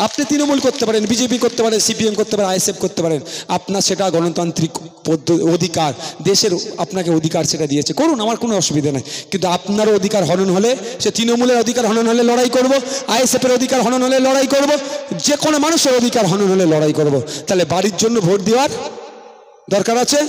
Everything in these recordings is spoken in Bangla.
আপনি তৃণমূল করতে পারেন, বিজেপি করতে পারেন, সিপিএম করতে পারেন, আইএসএফ করতে পারেন, আপনার সেটা গণতান্ত্রিক অধিকার, দেশের আপনাকে অধিকার সেটা দিয়েছে, করুন, আমার কোনো অসুবিধা নেই। কিন্তু আপনারও অধিকার হনন হলে, সে তৃণমূলের অধিকার হনন হলে লড়াই করব, আইএসএফের অধিকার হনন হলে লড়াই করব, যে কোনো মানুষের অধিকার হনন হলে লড়াই করব। তাহলে বাড়ির জন্য ভোট দেওয়ার দরকার আছে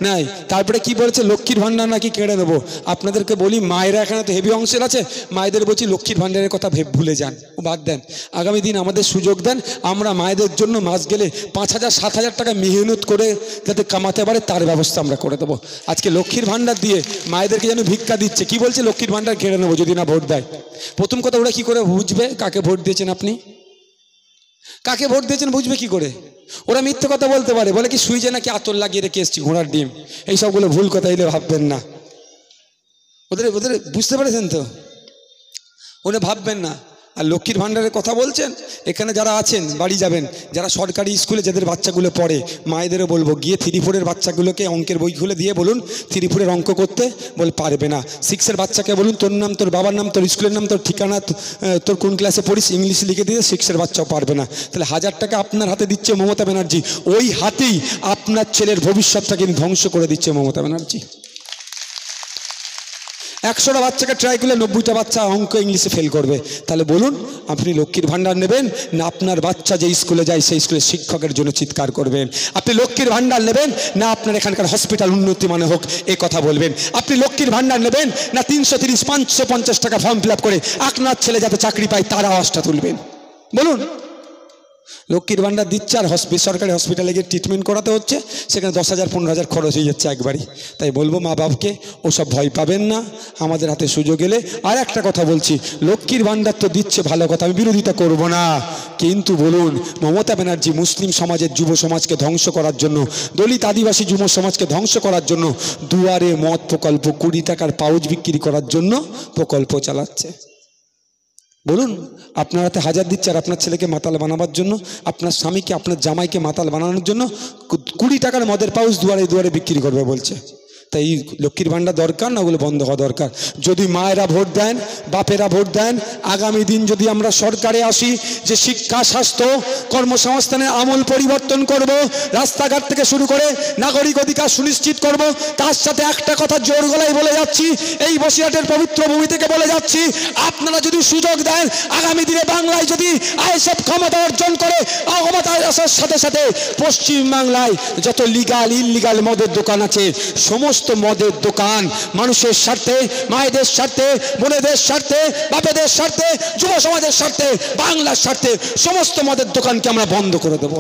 নাই? তারপরে কি বলেছে, লক্ষ্মীর ভান্ডার নাকি কেড়ে নেবো। আপনাদেরকে বলি, মায়েরা এখানে তো হেভি অংশের আছে, মায়েদের বলছি লক্ষ্মীর ভান্ডারের কথা ভুলে যান, ও বাদ দেন। আগামী দিন আমাদের সুযোগ দেন, আমরা মায়েদের জন্য মাস গেলে 5,000 7,000 টাকা মেহনত করে যাতে কামাতে পারে তার ব্যবস্থা আমরা করে দেবো। আজকে লক্ষ্মীর ভান্ডার দিয়ে মায়েদেরকে যেন ভিক্ষা দিচ্ছে, কি বলছে, লক্ষ্মীর ভান্ডার কেড়ে নেবো যদি না ভোট দেয়। প্রথম কথা, ওরা কি করে বুঝবে কাকে ভোট দিয়েছেন আপনি? কাকে ভোট দিয়েছেন বুঝবে কি করে? ওরা মিথ্যে কথা বলতে পারে, বলে কি সুইচে নাকি আতর লাগিয়ে রেখে এসছি, ঘোড়ার ডিম, এইসবগুলো ভুল কথা এলে ভাববেন না। ওদের বুঝতে পেরেছেন তো, ওরা ভাববেন না। আর লক্ষ্মীর ভাণ্ডারের কথা বলছেন, এখানে যারা আছেন বাড়ি যাবেন, যারা সরকারি স্কুলে যাদের বাচ্চাগুলো পড়ে, মায়েদেরও বলবো গিয়ে 3-4-এর বাচ্চাগুলোকে অঙ্কের বই খুলে দিয়ে বলুন 3-4-এর অঙ্ক করতে, বলে পারবে না। 6-এর বাচ্চাকে বলুন তোর নাম, তোর বাবার নাম, তোর স্কুলের নাম, তোর ঠিকানা, তোর কোন ক্লাসে পড়িস, ইংলিশ লিখে দিয়ে 6-এর বাচ্চাও পারবে না। তাহলে 1000 টাকা আপনার হাতে দিচ্ছে মমতা ব্যানার্জি, ওই হাতেই আপনার ছেলের ভবিষ্যৎটাকে ধ্বংস করে দিচ্ছে মমতা ব্যানার্জি। 100টা বাচ্চাকে ট্রাই করলে 90টা বাচ্চা অঙ্ক ইংলিশে ফেল করবে। তাহলে বলুন, আপনি লক্ষ্মীর ভাণ্ডার নেবেন না আপনার বাচ্চা যে স্কুলে যায় সেই স্কুলের শিক্ষকের জন্য চিৎকার করবেন? আপনি লক্ষ্মীর ভাণ্ডার নেবেন না আপনার এখানকার হসপিটাল উন্নতি মানে হোক এই কথা বলবেন? আপনি লক্ষ্মীর ভাণ্ডার নেবেন না 330 550 টাকা ফর্ম ফিল আপ করে আপনার ছেলে যাতে চাকরি পায় তার আওয়াজটা তুলবেন? বলুন। লক্ষ্মীর ভাণ্ডার দিচ্ছে আর বেসরকারি হসপিটালে গিয়ে ট্রিটমেন্ট করাতে হচ্ছে, সেখানে 10,000 15,000 খরচ হয়ে যাচ্ছে একবারই। তাই বলবো মা বাপকে, ওসব ভয় পাবেন না, আমাদের হাতে সুযোগ এলে। আর একটা কথা বলছি, লক্ষ্মীর ভাণ্ডার তো দিচ্ছে ভালো কথা, আমি বিরোধিতা করব না, কিন্তু বলুন মমতা ব্যানার্জি মুসলিম সমাজের যুব সমাজকে ধ্বংস করার জন্য, দলিত আদিবাসী যুব সমাজকে ধ্বংস করার জন্য দুয়ারে মদ প্রকল্প, 20 টাকার পাউচ বিক্রি করার জন্য প্রকল্প চালাচ্ছে। বলুন, আপনার হাতে 1000 দিচ্ছে আর আপনার ছেলেকে মাতাল বানাবার জন্য, আপনার স্বামীকে, আপনার জামাইকে মাতাল বানানোর জন্য 20 টাকার মদের পাউচ দুয়ারে দুয়ারে বিক্রি করবে বলছে। তাই লক্ষ্মীর ভাণ্ডার দরকার না, ওগুলো বন্ধ হওয়া দরকার। যদি মায়েরা ভোট দেন, বাপেরা ভোট দেন, আগামী দিন যদি আমরা সরকারে আসি, যে শিক্ষা, স্বাস্থ্য, কর্মসংস্থানের আমূল পরিবর্তন করব, রাস্তাঘাট থেকে শুরু করে নাগরিক অধিকার সুনিশ্চিত করব, তার সাথে একটা কথা জোর গলায় বলে যাচ্ছি, এই বসিরহাটের পবিত্র ভূমি থেকে বলে যাচ্ছি, আপনারা যদি সুযোগ দেন, আগামী দিনে বাংলায় যদি আইএসএফ ক্ষমতা অর্জন করে, ক্ষমতায় আসার সাথে সাথে পশ্চিমবাংলায় যত লিগাল ইললিগাল মদের দোকান আছে, সমস্ত মদের দোকান মানুষের স্বার্থে, মায়েদের স্বার্থে, বোনেদের স্বার্থে, বাপেদের স্বার্থে, যুব সমাজের স্বার্থে, বাংলার স্বার্থে সমস্ত মদের দোকানকে আমরা বন্ধ করে দেব।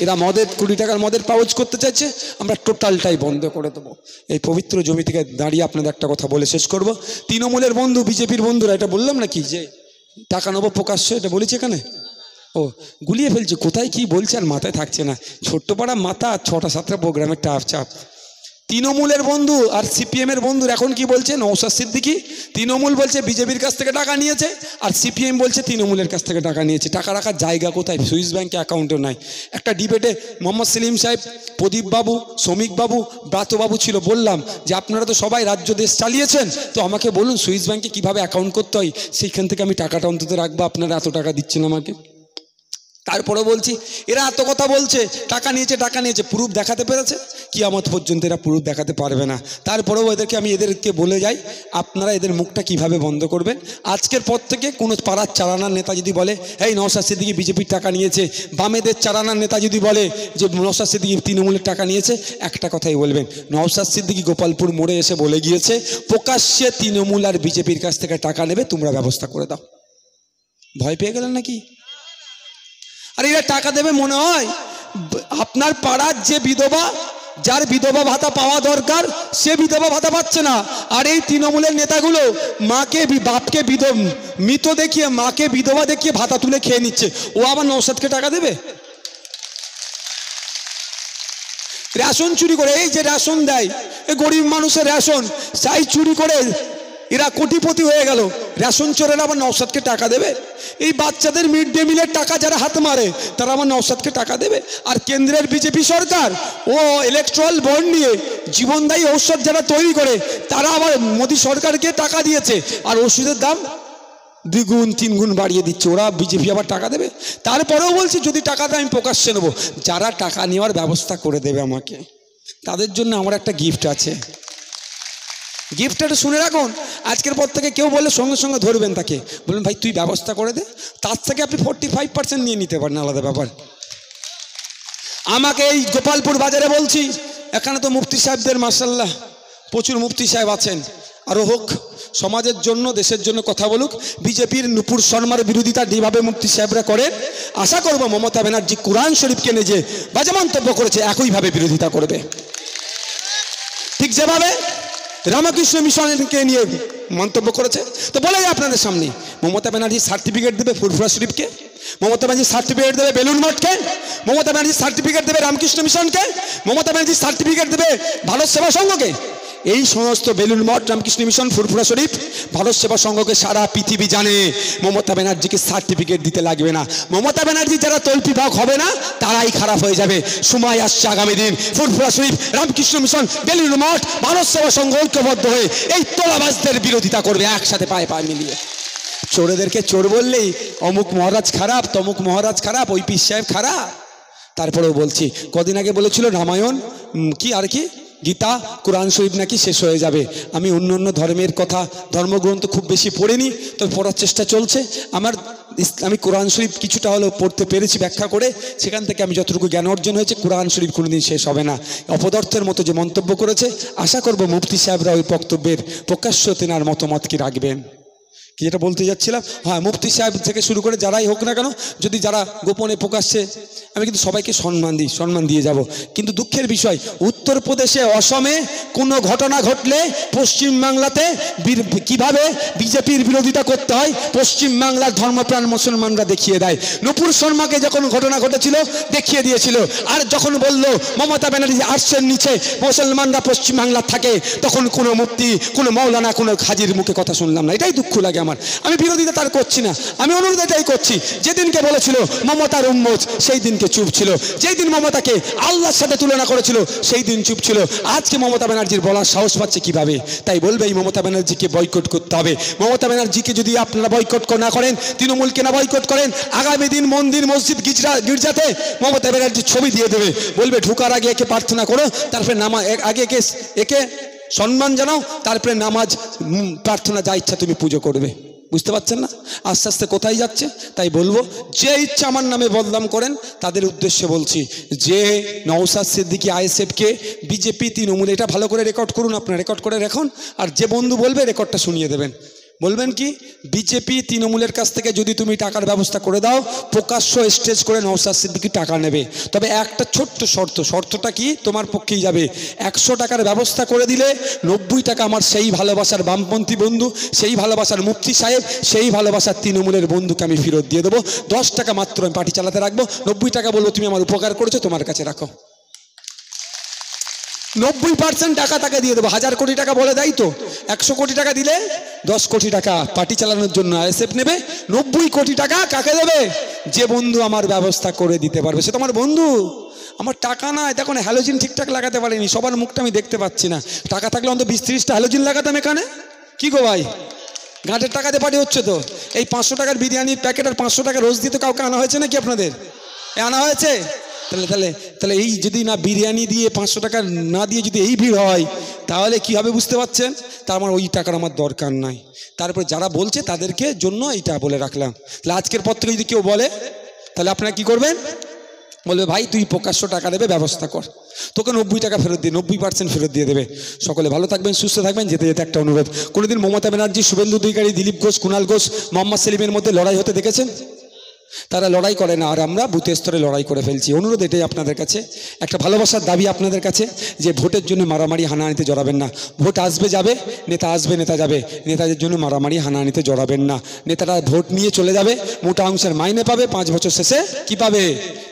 এরা মদের 20 টাকার মদের পাউচ করতে চাইছে, আমরা টোটালটাই বন্ধ করে দেবো। এই পবিত্র জমি থেকে দাঁড়িয়ে আপনাদের একটা কথা বলে শেষ করব। তৃণমূলের বন্ধু, বিজেপির বন্ধুরা, এটা বললাম নাকি যে টাকা নেবো প্রকাশ্য, এটা বলেছি এখানে? ও গুলিয়ে ফেলছে, কোথায় কি বলছে আর মাথায় থাকছে না। ছোট্ট পাড়া মাথা, 6টা 7টা প্রোগ্রামের চাপ। তৃণমূলের বন্ধু আর সিপিএমের বন্ধুর এখন কি বলছে? নওশাদ সিদ্দিকী তৃণমূল বলছে বিজেপির কাছ থেকে টাকা নিয়েছে, আর সিপিএম বলছে তৃণমূলের কাছ থেকে টাকা নিয়েছে। টাকা রাখার জায়গা কোথায়? সুইস ব্যাংকে অ্যাকাউন্টও নাই। একটা ডিবেটে মোহাম্মদ সেলিম সাহেব, প্রদীপ বাবু, শ্রমিক বাবু, ব্রাতবাবু ছিল, বললাম যে আপনারা তো সবাই রাজ্য দেশ চালিয়েছেন, তো আমাকে বলুন সুইস ব্যাংকে কীভাবে অ্যাকাউন্ট করতে হয়, সেইখান থেকে আমি টাকাটা অন্তত রাখবো, আপনারা এত টাকা দিচ্ছেন আমাকে। তারপরে বলছি, এরা এত কথা বলছে টাকা নিয়েছে, প্রুফ দেখাতে পেরেছে? কিয়ামত পর্যন্ত এরা প্রুফ দেখাতে পারবে না। তারপরেও এদেরকে বলে যাই, আপনারা এদের মুখটা কিভাবে বন্ধ করবেন। আজকের পর থেকে কোনো পাড়ার চালানার নেতা যদি বলে এই নওশাদ সিদ্দিকী বিজেপির টাকা নিয়েছে, বামেদের চালানার নেতা যদি বলে যে নওশাদ সিদ্দিকী তৃণমূলের টাকা নিয়েছে, একটা কথাই বলবেন, নওশাদ সিদ্দিকী গোপালপুর মোড়ে এসে বলে গিয়েছে প্রকাশ্যে তৃণমূল আর বিজেপির কাছ থেকে টাকা নেবে, তোমরা ব্যবস্থা করে দাও। ভয় পেয়ে গেলেন নাকি? আর এরা টাকা দেবে মনে হয়? আপনার পাড়ার যে বিধবা, যার বিধবা ভাতা পাওয়া দরকার, সে বিধবা ভাতা পাচ্ছে না। আর এই তৃণমূলের নেতাগুলো বাপকে মৃত দেখিয়ে, মাকে বিধবা দেখিয়ে ভাতা তুলে খেয়ে নিচ্ছে, ও আবার নওশাদকে টাকা দেবে? রেশন চুরি করে, এই যে রেশন দেয়, এই গরিব মানুষের রেশন চাই চুরি করে এরা কোটিপতি হয়ে গেল, রেশন চোরেরা আবার নওশাদকে টাকা দেবে? এই বাচ্চাদের মিড ডে মিলের টাকা যারা হাত মারে তারা আবার নওশাদকে টাকা দেবে? আর কেন্দ্রের বিজেপি সরকার ও ইলেকট্রাল বন্ড নিয়ে জীবনদায়ী ঔষধ যারা তৈরি করে তারা আবার মোদী সরকারকে টাকা দিয়েছে, আর ওষুধের দাম দ্বিগুণ তিনগুণ বাড়িয়ে দিচ্ছে, ওরা বিজেপি আবার টাকা দেবে। তারপরেও বলছি যদি টাকা দেয় আমি প্রকাশ্যে নেবো, যারা টাকা নেওয়ার ব্যবস্থা করে দেবে আমাকে, তাদের জন্য আমার একটা গিফট আছে। গিফটটা শুনে রাখুন, আজকের পর থেকে কেউ বলে সঙ্গে সঙ্গে ধরবেন তাকে, বলবেন ভাই তুই ব্যবস্থা করে দে, তার থেকে আপনি 45% নিয়ে নিতে পারেন, আলাদা ব্যাপার। আমাকে এই গোপালপুর বাজারে বলছি, এখানে তো মুফতি সাহেবদের মাশাআল্লাহ প্রচুর মুফতি সাহেব আছেন, আরও হোক, সমাজের জন্য দেশের জন্য কথা বলুক। বিজেপির নুপুর শর্মার বিরোধিতা যেভাবে মুফতি সাহেবরা করেন, আশা করব মমতা ব্যানার্জি কোরআন শরীফকে নিয়ে যে বাজে মন্তব্য করেছে একইভাবে বিরোধিতা করবে। ঠিক যেভাবে রামকৃষ্ণ মিশনকে নিয়ে মন্তব্য করেছে, তো বলে আপনাদের সামনে মমতা ব্যানার্জি সার্টিফিকেট দেবে ফুরফুরা শরীফকে, মমতা ব্যানার্জি সার্টিফিকেট দেবে বেলুন মঠকে, মমতা ব্যানার্জি সার্টিফিকেট দেবে রামকৃষ্ণ মিশনকে, মমতা ব্যানার্জি সার্টিফিকেট দেবে ভারত সেবা সংঘকে। এই সমস্ত বেলুন মঠ, রামকৃষ্ণ মিশন, ফুরফুরা শরীফ, ভারত সেবা সংঘকে সারা পৃথিবী জানে। মমতা ব্যানার্জিকে সার্টিফিকেট দিতে লাগবে না। মমতা ব্যানার্জি যারা তল্পিবাহক হবে না তারাই খারাপ হয়ে যাবে। সময় আসছে আগামী দিন ফুরফুরা শরীফ, রামকৃষ্ণ মিশন, বেলুন মঠ, ভারত সেবা সংঘ ঐক্যবদ্ধ হয়ে এই তোলাবাজদের বিরোধিতা করবে একসাথে পায়ে পায়ে মিলিয়ে। চোরেদেরকে চোর বললেই অমুক মহারাজ খারাপ, তমুক মহারাজ খারাপ, ওই পীর সাহেব খারাপ। তারপরেও বলছি, কদিন আগে বলেছিল রামায়ণ কি আর কি গীতা কোরআন শরীফ নাকি শেষ হয়ে যাবে। আমি অন্য অন্য ধর্মের কথা, ধর্মগ্রন্থ খুব বেশি পড়িনি, তবে পড়ার চেষ্টা চলছে আমার। আমি কোরআন শরীফ কিছুটা হলেও পড়তে পেরেছি ব্যাখ্যা করে, সেখান থেকে আমি যতটুকু জ্ঞান অর্জন হয়েছে, কোরআন শরীফ কোনোদিন শেষ হবে না। অপদার্থের মতো যে মন্তব্য করেছে, আশা করব মুফতি সাহেবরা ওই বক্তব্যের প্রকাশ্য তেনার মতামত কি রাখবেন। কি যেটা বলতে যাচ্ছিলাম, হ্যাঁ, মুফতি সাহেব থেকে শুরু করে যারাই হোক না কেন, যদি যারা গোপনে প্রকাশ্যে, আমি কিন্তু সবাইকে সম্মান দিই, সম্মান দিয়ে যাব। কিন্তু দুঃখের বিষয়, উত্তরপ্রদেশে, অসমে কোনো ঘটনা ঘটলে পশ্চিমবাংলাতে কিভাবে বিজেপির বিরোধিতা করতে হয় পশ্চিমবাংলার ধর্মপ্রাণ মুসলমানরা দেখিয়ে দেয়। নুপুর শর্মাকে যখন ঘটনা ঘটেছিল দেখিয়ে দিয়েছিল, আর যখন বলল মমতা ব্যানার্জি আর্টসের নিচে মুসলমানরা পশ্চিমবাংলার থাকে, তখন কোনো মুফতি, কোনো মৌলানা, কোনো হাজির মুখে কথা শুনলাম না। এটাই দুঃখ লাগে আমার। আমি বিরোধিতা তার করছি না, আমি অনুরোধ এটাই করছি, যেদিনকে বলেছিল মমতার উম্মত সেই দিনকে চুপ ছিল, যেই দিন মমতাকে আল্লাহর সাথে তুলনা করেছিল সেই দিন চুপ ছিল। আজকে মমতা ব্যানার্জির বলার সাহস পাচ্ছে কিভাবে? তাই বলবে এই মমতা ব্যানার্জিকে বয়কট করতে হবে। মমতা ব্যানার্জিকে যদি আপনারা বয়কট না করেন, তৃণমূলকে না বয়কট করেন, আগামী দিন মন্দির মসজিদ গির্জাতে মমতা ব্যানার্জির ছবি দিয়ে দেবে, বলবে ঢুকার আগে একে প্রার্থনা করো, তারপরে আগে একে সম্মান জানাও, তারপরে নামাজ প্রার্থনা যা ইচ্ছা তুমি পুজো করবে। বুঝতে পারছেন না আস্তে আস্তে কোথায় যাচ্ছে? তাই বলবো, যে ইচ্ছা আমার নামে বদনাম করেন তাদের উদ্দেশ্যে বলছি, যে নওশাদ সিদ্দিকী আইএসএফকে বিজেপি তৃণমূল, এটা ভালো করে রেকর্ড করুন, আপনারা রেকর্ড করে রাখুন, আর যে বন্ধু বলবে রেকর্ডটা শুনিয়ে দেবেন। বলবেন কি, বিজেপি তৃণমূলের কাছ থেকে যদি তুমি টাকার ব্যবস্থা করে দাও, প্রকাশ্য স্টেজ করে নওশাদ সিদ্দিকী টাকা নেবে, তবে একটা ছোট্ট শর্ত। শর্তটা কি? তোমার পক্ষেই যাবে। 100 টাকার ব্যবস্থা করে দিলে 90 টাকা আমার সেই ভালোবাসার বামপন্থী বন্ধু, সেই ভালোবাসার মুফতি সাহেব, সেই ভালোবাসার তৃণমূলের বন্ধুকে আমি ফেরত দিয়ে দেবো। 10 টাকা মাত্র আমি পার্টি চালাতে রাখবো, 90 টাকা বলবো তুমি আমার উপকার করেছো, তোমার কাছে রাখো। 90% টাকা তাকে দিয়ে দেবো। 1000 কোটি টাকা বলে দেয় তো, 100 কোটি টাকা দিলে 10 কোটি টাকা পার্টি চালানোর জন্য আইএসএফ নেবে। 90 কোটি টাকা কাকে দেবে? যে বন্ধু আমার ব্যবস্থা করে দিতে পারবে, সে তোমার বন্ধু। আমার টাকা নাই, দেখুন হ্যালোজিন ঠিকঠাক লাগাতে পারিনি, সবার মুখটা আমি দেখতে পাচ্ছি না। টাকা থাকলে অন্তত 20-30টা হ্যালোজিন লাগাতাম এখানে। কি গো ভাই, ঘাটের টাকাতে পার্টি হচ্ছে তো? এই 500 টাকার বিরিয়ানির প্যাকেট আর 500 টাকা রোজ দিয়ে তো কাউকে আনা হয়েছে নাকি আপনাদের? আনা হয়েছে? তাহলে এই যদি না বিরিয়ানি দিয়ে 500 টাকা না দিয়ে যদি এই ভিড় হয়, তাহলে কি হবে বুঝতে পারছেন? তার আমার ওই টাকার আমার দরকার নাই। তারপরে যারা বলছে তাদেরকে জন্য এইটা বলে রাখলাম। তাহলে আজকের পর থেকে যদি কেউ বলে, তাহলে আপনারা কি করবেন? বলবে ভাই তুই প্রকাশ্য টাকা দেবে, ব্যবস্থা কর, তোকে 90 টাকা ফেরত দিয়ে 90% ফেরত দিয়ে দেবে। সকলে ভালো থাকবেন, সুস্থ থাকবেন। যেতে যেতে একটা অনুরোধ, কোনোদিন মমতা ব্যানার্জি, শুভেন্দু অধিকারী, দিলীপ ঘোষ, কুণাল ঘোষ, মোহাম্মদ সেলিমের মধ্যে লড়াই হতে দেখেছেন? তারা লড়াই করে না, আর আমরা বুথের স্তরে লড়াই করে ফেলছি। অনুরোধ এটাই আপনাদের কাছে, একটা ভালোবাসার দাবি আপনাদের কাছে, যে ভোটের জন্য মারামারি হানাহানিতে জড়াবেন না। ভোট আসবে যাবে, নেতা আসবে নেতা যাবে, নেতাদের জন্য মারামারি হানাহানিতে জড়াবেন না। নেতারা ভোট নিয়ে চলে যাবে, মোটা অংশের মাইনে পাবে, 5 বছর শেষে কি পাবে?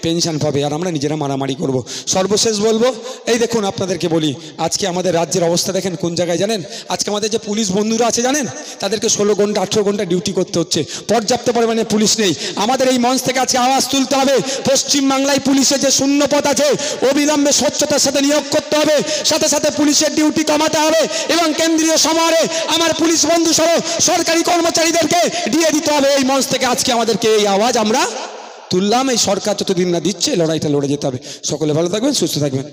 পেনশন পাবে, আর আমরা নিজেরা মারামারি করব। সর্বশেষ বলবো, এই দেখুন আপনাদেরকে বলি, আজকে আমাদের রাজ্যের অবস্থা দেখেন কোন জায়গায় জানেন? আজকে আমাদের যে পুলিশ বন্ধুরা আছে জানেন, তাদেরকে 16 ঘন্টা 18 ঘন্টা ডিউটি করতে হচ্ছে, পর্যাপ্ত পরিমাণে পুলিশ নেই। আমাদের এই মঞ্চ থেকে আজকে আওয়াজ তুলতে হবে। পশ্চিমবাংলায় পুলিশের যে শূন্য পদ আছে অবিলম্বে স্বচ্ছতার সাথে নিয়োগ করতে হবে, সাথে সাথে পুলিশের ডিউটি কমাতে হবে এবং কেন্দ্রীয় সমরে আমার পুলিশ বন্ধু সহ সরকারি কর্মচারীদেরকে দিয়ে দিতে হবে। এই মঞ্চ থেকে আজকে আমাদেরকে এই আওয়াজ আমরা তুললাম। এই সরকার যতদিন না দিচ্ছে লড়াইটা লড়ে যেতে হবে। সকলে ভালো থাকবেন, সুস্থ থাকবেন।